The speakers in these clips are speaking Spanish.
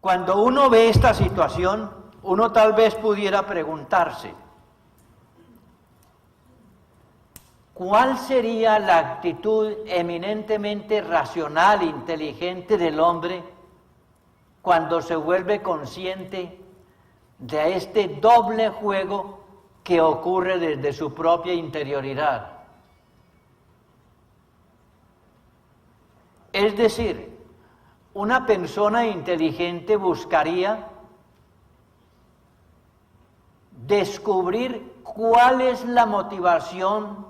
Cuando uno ve esta situación, uno tal vez pudiera preguntarse, ¿cuál sería la actitud eminentemente racional, inteligente del hombre cuando se vuelve consciente de este doble juego que ocurre desde su propia interioridad? Es decir, una persona inteligente buscaría descubrir cuál es la motivación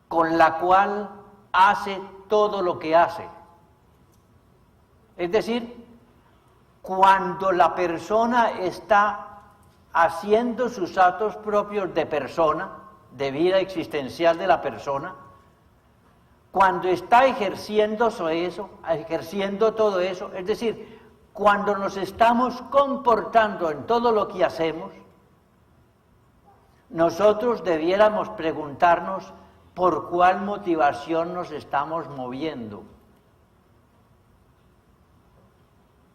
con la cual hace todo lo que hace. Es decir, cuando la persona está haciendo sus actos propios de persona, de vida existencial de la persona, cuando está ejerciendo todo eso, es decir, cuando nos estamos comportando en todo lo que hacemos, nosotros debiéramos preguntarnos por cuál motivación nos estamos moviendo.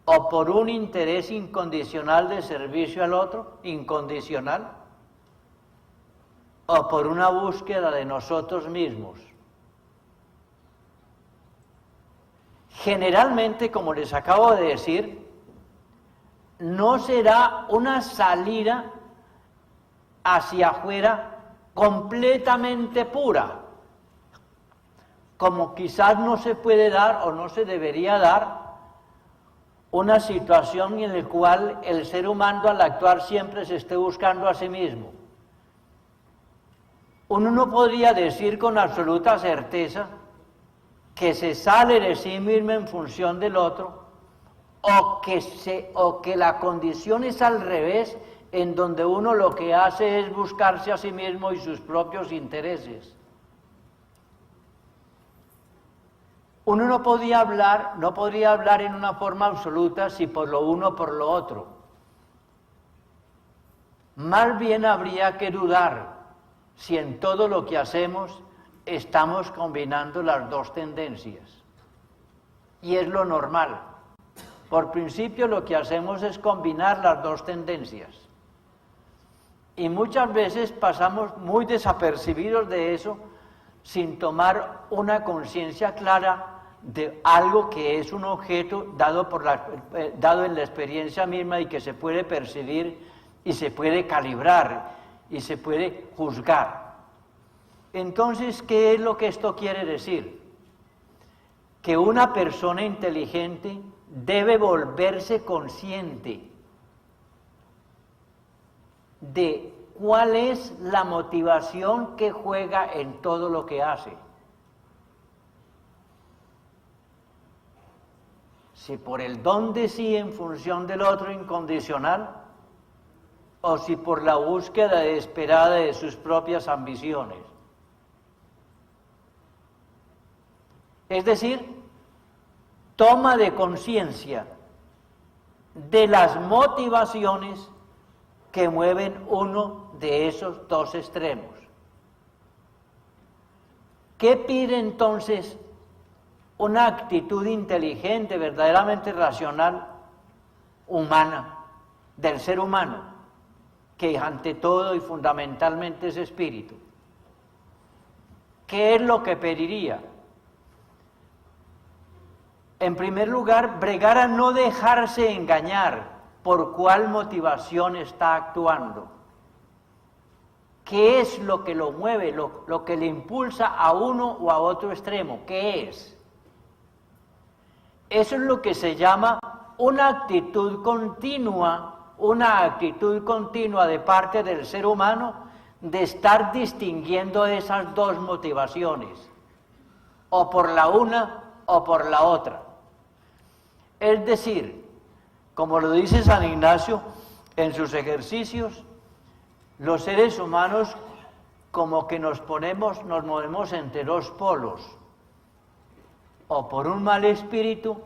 O por un interés incondicional de servicio al otro, incondicional, o por una búsqueda de nosotros mismos. Generalmente, como les acabo de decir, no será una salida hacia afuera completamente pura, como quizás no se puede dar o no se debería dar una situación en la cual el ser humano al actuar siempre se esté buscando a sí mismo. Uno no podría decir con absoluta certeza que se sale de sí mismo en función del otro, o que la condición es al revés, en donde uno lo que hace es buscarse a sí mismo y sus propios intereses. Uno no podría hablar en una forma absoluta si por lo uno o por lo otro. Más bien habría que dudar si en todo lo que hacemos estamos combinando las dos tendencias. Y es lo normal. Por principio lo que hacemos es combinar las dos tendencias. Y muchas veces pasamos muy desapercibidos de eso sin tomar una conciencia clara de algo que es un objeto dado en la experiencia misma y que se puede percibir y se puede calibrar y se puede juzgar. Entonces, ¿qué es lo que esto quiere decir? Que una persona inteligente debe volverse consciente de cuál es la motivación que juega en todo lo que hace. Si por el don de sí en función del otro incondicional, o si por la búsqueda desesperada de sus propias ambiciones. Es decir, toma de conciencia de las motivaciones que mueven uno de esos dos extremos. ¿Qué pide entonces una actitud inteligente, verdaderamente racional, humana, del ser humano, que ante todo y fundamentalmente es espíritu? ¿Qué es lo que pediría? En primer lugar, bregar a no dejarse engañar por cuál motivación está actuando. ¿Qué es lo que lo mueve, lo que le impulsa a uno o a otro extremo? ¿Qué es? Eso es lo que se llama una actitud continua de parte del ser humano de estar distinguiendo esas dos motivaciones, o por la una o por la otra. Es decir, como lo dice San Ignacio en sus ejercicios, los seres humanos como que nos movemos entre dos polos, o por un mal espíritu,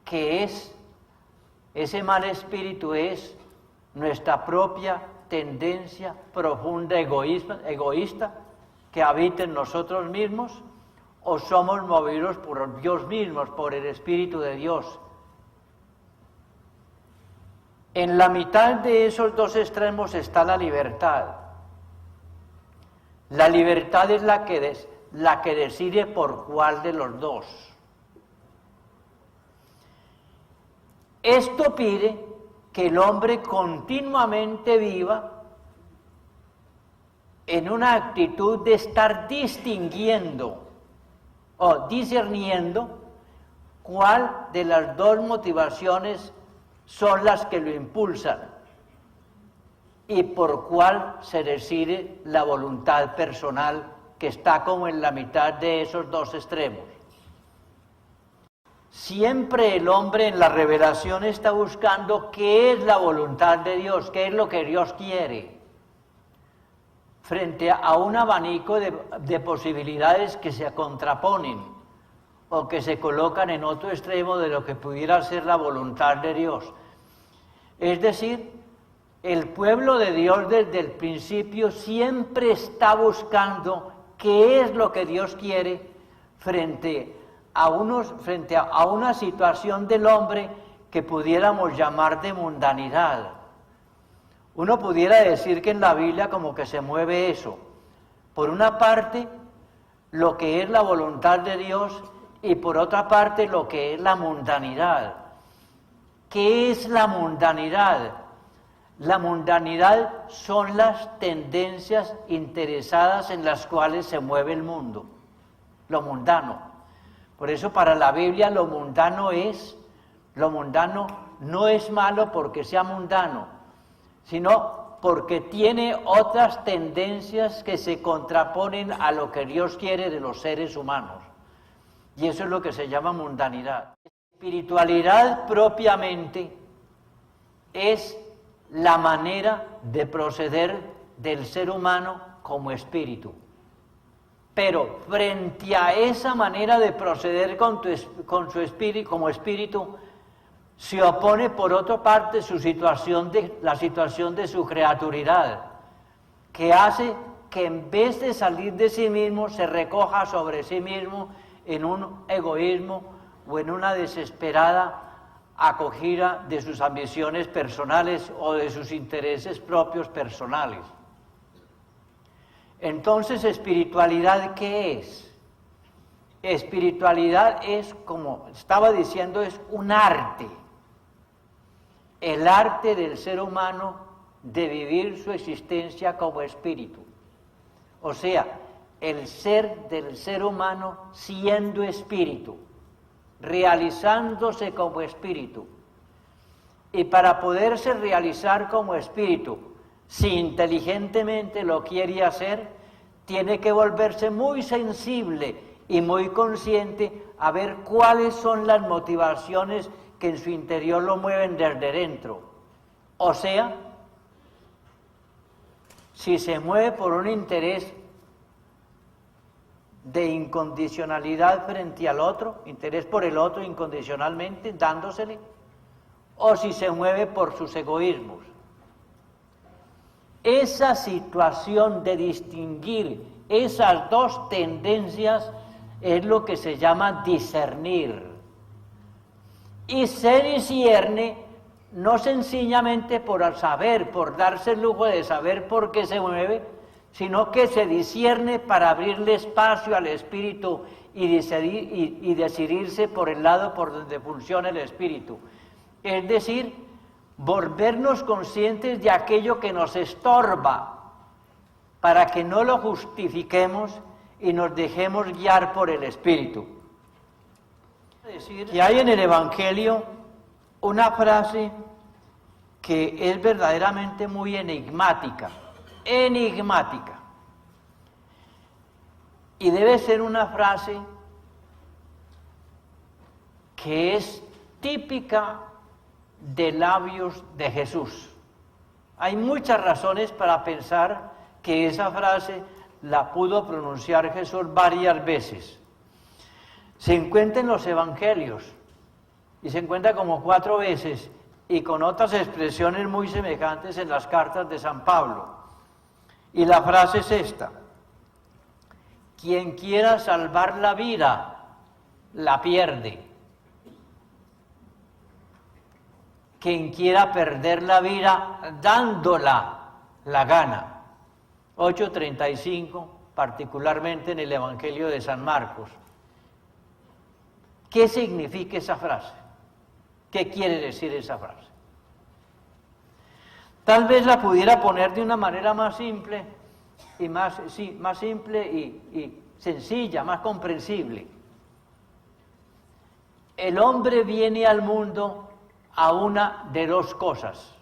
que es, ese mal espíritu es nuestra propia tendencia profunda egoísta que habita en nosotros mismos, o somos movidos por Dios mismo, por el Espíritu de Dios. En la mitad de esos dos extremos está la libertad. La libertad es la que decide por cuál de los dos. Esto pide que el hombre continuamente viva en una actitud de estar distinguiendo o discerniendo cuál de las dos motivaciones son las que lo impulsan y por cuál se decide la voluntad personal que está como en la mitad de esos dos extremos. Siempre el hombre en la revelación está buscando qué es la voluntad de Dios, qué es lo que Dios quiere, frente a un abanico de posibilidades que se contraponen o que se colocan en otro extremo de lo que pudiera ser la voluntad de Dios. Es decir, el pueblo de Dios desde el principio siempre está buscando qué es lo que Dios quiere frente a una situación del hombre que pudiéramos llamar de mundanidad. Uno pudiera decir que en la Biblia como que se mueve eso. Por una parte, lo que es la voluntad de Dios y por otra parte, lo que es la mundanidad. ¿Qué es la mundanidad? La mundanidad son las tendencias interesadas en las cuales se mueve el mundo, lo mundano. Por eso para la Biblia lo mundano no es malo porque sea mundano, sino porque tiene otras tendencias que se contraponen a lo que Dios quiere de los seres humanos. Y eso es lo que se llama mundanidad. Espiritualidad propiamente es la manera de proceder del ser humano como espíritu. Pero frente a esa manera de proceder con su espíritu, como espíritu, se opone por otra parte la situación de su creaturidad, que hace que en vez de salir de sí mismo, se recoja sobre sí mismo en un egoísmo o en una desesperada acogida de sus ambiciones personales o de sus intereses propios personales. Entonces, ¿espiritualidad qué es? Espiritualidad es, como estaba diciendo, es un arte. El arte del ser humano de vivir su existencia como espíritu. O sea, el ser del ser humano siendo espíritu, realizándose como espíritu. Y para poderse realizar como espíritu, si inteligentemente lo quiere hacer, tiene que volverse muy sensible y muy consciente a ver cuáles son las motivaciones que en su interior lo mueven desde dentro. O sea, si se mueve por un interés de incondicionalidad frente al otro, interés por el otro incondicionalmente, dándosele, o si se mueve por sus egoísmos. Esa situación de distinguir esas dos tendencias es lo que se llama discernir. Y se discierne no sencillamente por saber, por darse el lujo de saber por qué se mueve, sino que se discierne para abrirle espacio al espíritu y decidirse por el lado por donde funciona el espíritu. Es decir, volvernos conscientes de aquello que nos estorba, para que no lo justifiquemos y nos dejemos guiar por el Espíritu. Que hay en el Evangelio una frase que es verdaderamente muy enigmática, y debe ser una frase que es típica de labios de Jesús. Hay muchas razones para pensar que esa frase la pudo pronunciar Jesús varias veces. Se encuentra en los evangelios y se encuentra como 4 veces y con otras expresiones muy semejantes en las cartas de San Pablo. Y la frase es esta: Quien quiera salvar la vida, la pierde. Quien quiera perder la vida, dándola, la gana. 8:35, particularmente en el Evangelio de San Marcos. ¿Qué significa esa frase? ¿Qué quiere decir esa frase? Tal vez la pudiera poner de una manera más simple y más simple y sencilla, más comprensible. El hombre viene al mundo a una de dos cosas.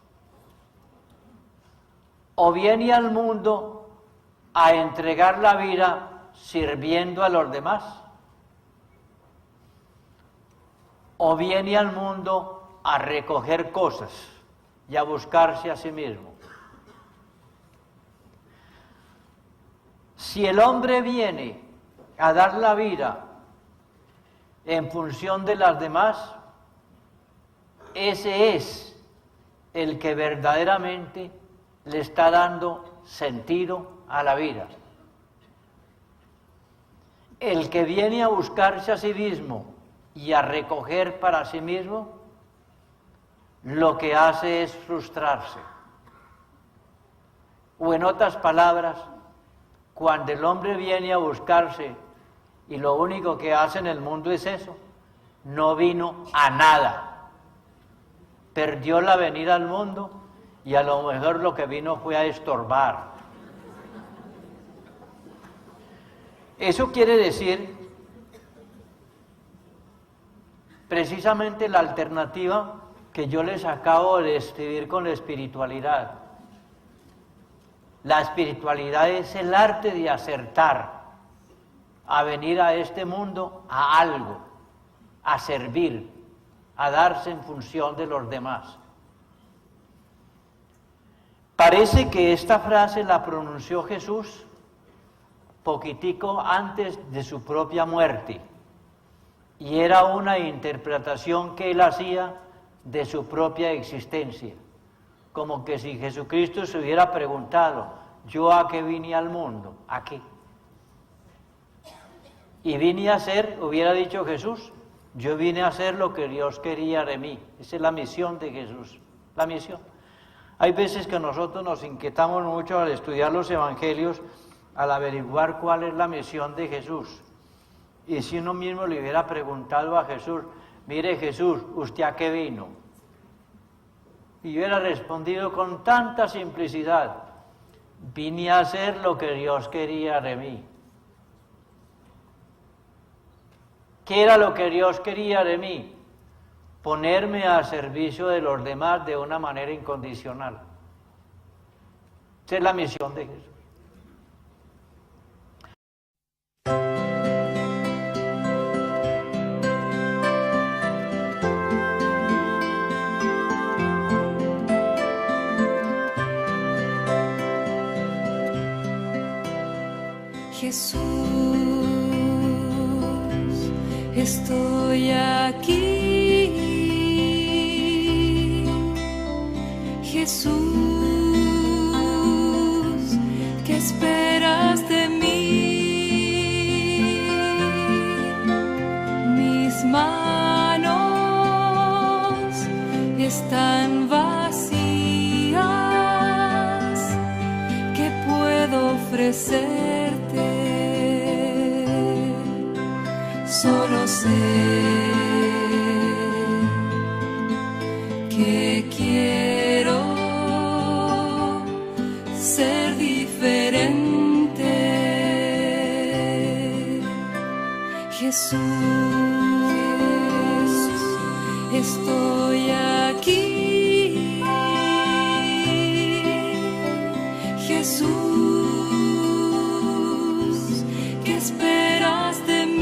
O viene al mundo a entregar la vida sirviendo a los demás, o viene al mundo a recoger cosas y a buscarse a sí mismo. Si el hombre viene a dar la vida en función de las demás, ese es el que verdaderamente le está dando sentido a la vida. El que viene a buscarse a sí mismo y a recoger para sí mismo, lo que hace es frustrarse. O en otras palabras, cuando el hombre viene a buscarse y lo único que hace en el mundo es eso, no vino a nada. Perdió la venida al mundo y a lo mejor lo que vino fue a estorbar. Eso quiere decir precisamente la alternativa que yo les acabo de describir con la espiritualidad. La espiritualidad es el arte de acertar a venir a este mundo a algo, a servir, a darse en función de los demás. Parece que esta frase la pronunció Jesús poquitico antes de su propia muerte, y era una interpretación que él hacía de su propia existencia, como que si Jesucristo se hubiera preguntado, ¿yo a qué vine al mundo? ¿A qué? Y vine a hacer, hubiera dicho Jesús, yo vine a hacer lo que Dios quería de mí. Esa es la misión de Jesús, la misión. Hay veces que nosotros nos inquietamos mucho al estudiar los evangelios, al averiguar cuál es la misión de Jesús. Y si uno mismo le hubiera preguntado a Jesús, mire Jesús, ¿usted a qué vino? Y hubiera respondido con tanta simplicidad, vine a hacer lo que Dios quería de mí. ¿Qué era lo que Dios quería de mí? Ponerme al servicio de los demás de una manera incondicional. Esa es la misión de Jesús. Jesús, estoy aquí. Jesús, ¿qué esperas de mí? Mis manos están vacías. ¿Qué puedo ofrecerte? Solo sé que quiero ser diferente. Jesús, estoy aquí. Jesús, ¿qué esperas de mí?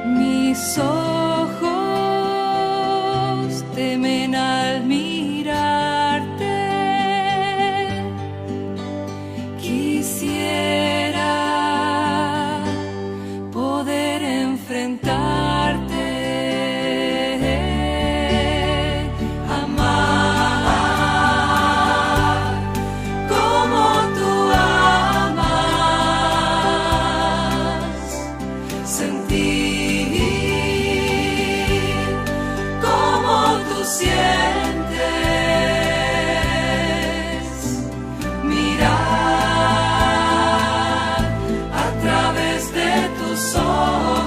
Mis ojos temen al mirarte. Quisiera poder enfrentarte, amar como tú amas. sentir como tú sientes, mirar a través de tus ojos,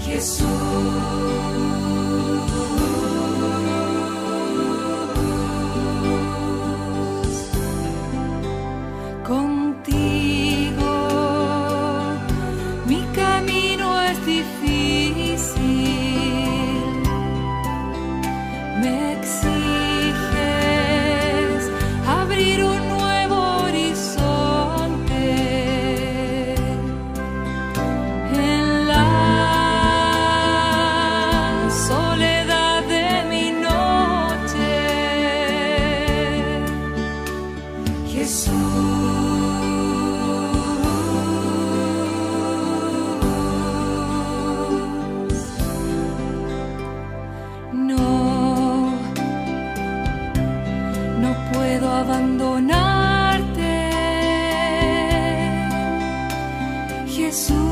Jesús. Contigo mi camino es difícil, me exiges abrir un nuevo horizonte en la soledad de mi noche, Jesús. No puedo abandonarte, Jesús.